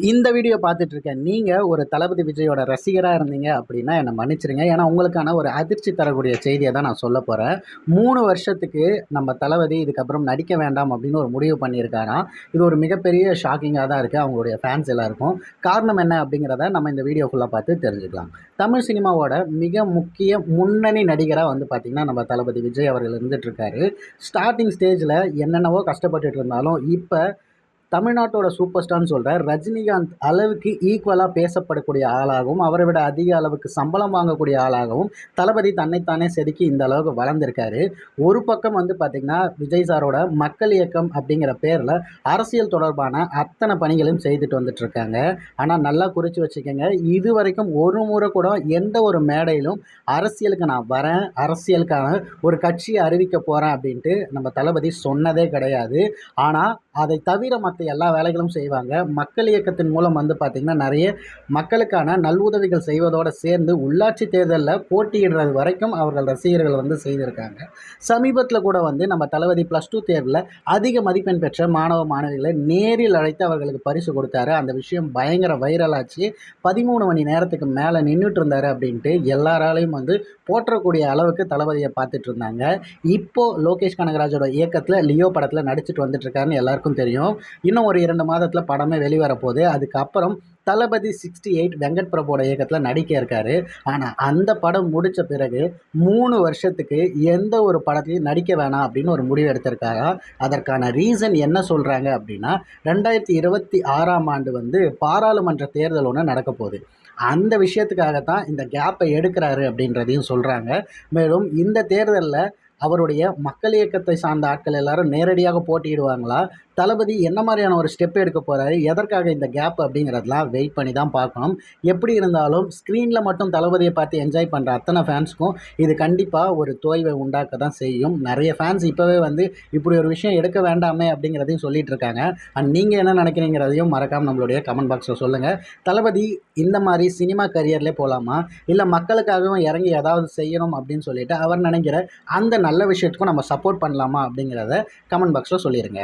இந்த வீடியோ பார்த்துட்டு இருக்க நீங்கள் ஒரு தளபதி விஜயோட ரசிகராக இருந்தீங்க அப்படின்னா என்னை மன்னிச்சிருங்க. ஏன்னா உங்களுக்கான ஒரு அதிர்ச்சி தரக்கூடிய செய்தியை தான் நான் சொல்ல போகிறேன். 3 வருஷத்துக்கு நம்ம தளபதி இதுக்கப்புறம் நடிக்க வேண்டாம் அப்படின்னு ஒரு முடிவு பண்ணியிருக்காராம். இது ஒரு மிகப்பெரிய ஷாக்கிங்காக தான் இருக்குது அவங்களுடைய ஃபேன்ஸ் எல்லாருக்கும். காரணம் என்ன அப்படிங்கிறத நம்ம இந்த வீடியோ ஃபுல்லாக பார்த்து தெரிஞ்சுக்கலாம். தமிழ் சினிமாவோட மிக முக்கிய முன்னணி நடிகராக வந்து பார்த்திங்கன்னா நம்ம தளபதி விஜய் அவர்கள் இருந்துகிட்ருக்காரு. ஸ்டார்டிங் ஸ்டேஜில் என்னென்னவோ கஷ்டப்பட்டுட்டு இருந்தாலும் இப்போ தமிழ்நாட்டோட சூப்பர் ஸ்டார்னு சொல்கிற ரஜினிகாந்த் அளவுக்கு ஈக்குவலாக பேசப்படக்கூடிய ஆளாகவும், அவரை விட அதிக அளவுக்கு சம்பளம் வாங்கக்கூடிய ஆளாகவும் தளபதி தன்னைத்தானே செதுக்கி இந்த அளவுக்கு வளர்ந்துருக்காரு. ஒரு பக்கம் வந்து பார்த்திங்கன்னா விஜய் சாரோட மக்கள் இயக்கம் அப்படிங்கிற பேரில் அரசியல் தொடர்பான அத்தனை பணிகளையும் செய்துட்டு வந்துட்டுருக்காங்க. ஆனால் நல்லா குறித்து வச்சுக்கோங்க, இது வரைக்கும் ஒரு முறை கூட எந்த ஒரு மேடையிலும் அரசியலுக்கு நான் வரேன், அரசியலுக்கான ஒரு கட்சியை அறிவிக்க போகிறேன் அப்படின்ட்டு நம்ம தளபதி சொன்னதே கிடையாது. ஆனால் அதை தவிர மற்ற எல்லா வேலைகளும் செய்வாங்க. மக்கள் இயக்கத்தின் மூலம் வந்து பார்த்திங்கன்னா நிறைய மக்களுக்கான நல்உதவிகள் செய்வதோடு சேர்ந்து உள்ளாட்சி தேர்தலில் போட்டியிடுறது வரைக்கும் அவர்கள் ரசிகர்கள் வந்து செய்திருக்காங்க. சமீபத்தில் கூட வந்து நம்ம தளபதி +2 தேர்வில் அதிக மதிப்பெண் பெற்ற மாணவ மாணவிகளை நேரில் அழைத்து அவர்களுக்கு பரிசு கொடுத்தாரு. அந்த விஷயம் பயங்கர வைரலாச்சு. 13 மணி நேரத்துக்கு மேலே நின்றுட்டு இருந்தார் அப்படின்ட்டு எல்லாராலையும் வந்து போற்றக்கூடிய அளவுக்கு தளபதியை பார்த்துட்டு இருந்தாங்க. இப்போது லோகேஷ் கனகராஜோட இயக்கத்தில் லியோ படத்தில் நடிச்சிட்டு வந்துட்டுருக்காருன்னு எல்லாருக்கும் தெரியும். இன்னும் ஒரு 2 மாதத்தில் படமே வெளிவரப்போகுது. அதுக்கப்புறம் தளபதி 68 வெங்கட் பிரபுவோட இயக்கத்தில் நடிக்க இருக்காரு. ஆனால் அந்த படம் முடித்த பிறகு 3 வருஷத்துக்கு எந்த ஒரு படத்தையும் நடிக்க வேணாம் அப்படின்னு ஒரு முடிவு எடுத்திருக்காங்க. அதற்கான ரீசன் என்ன சொல்கிறாங்க அப்படின்னா, 2026ஆம் ஆண்டு வந்து பாராளுமன்ற தேர்தல் ஒன்று நடக்க போகுது. அந்த விஷயத்துக்காகத்தான் இந்த கேப்பை எடுக்கிறாரு அப்படின்றதையும் சொல்கிறாங்க. மேலும் இந்த தேர்தலில் அவருடைய மக்கள் இயக்கத்தை சார்ந்த ஆட்கள் எல்லாரும் நேரடியாக போட்டியிடுவாங்களா, தளபதி என்ன மாதிரியான ஒரு ஸ்டெப் எடுக்க போகிறாரு, எதற்காக இந்த கேப் அப்படிங்கிறதெல்லாம் வெயிட் பண்ணி தான் பார்க்கணும். எப்படி இருந்தாலும் ஸ்க்ரீனில் மட்டும் தளபதியை பார்த்து என்ஜாய் பண்ணுற அத்தனை ஃபேன்ஸுக்கும் இது கண்டிப்பாக ஒரு தோய்வை உண்டாக்க தான் செய்யும். நிறைய ஃபேன்ஸ் இப்போவே வந்து இப்படி ஒரு விஷயம் எடுக்க வேண்டாமே அப்படிங்கிறதையும் சொல்லிட்டு இருக்காங்க. அண்ட் நீங்கள் என்ன நினைக்கிறீங்கிறதையும் மறக்காமல் நம்மளுடைய கமெண்ட் பாக்ஸில் சொல்லுங்கள். தளபதி இந்த மாதிரி சினிமா கரியர்லேயே போகலாமா, இல்லை மக்களுக்காகவும் இறங்கி ஏதாவது செய்யணும் அப்படின்னு சொல்லிட்டு அவர் நினைக்கிற அந்த நல்ல விஷயத்துக்கும் நம்ம சப்போர்ட் பண்ணலாமா அப்படிங்கிறத கமெண்ட் பாக்ஸில் சொல்லிடுங்க.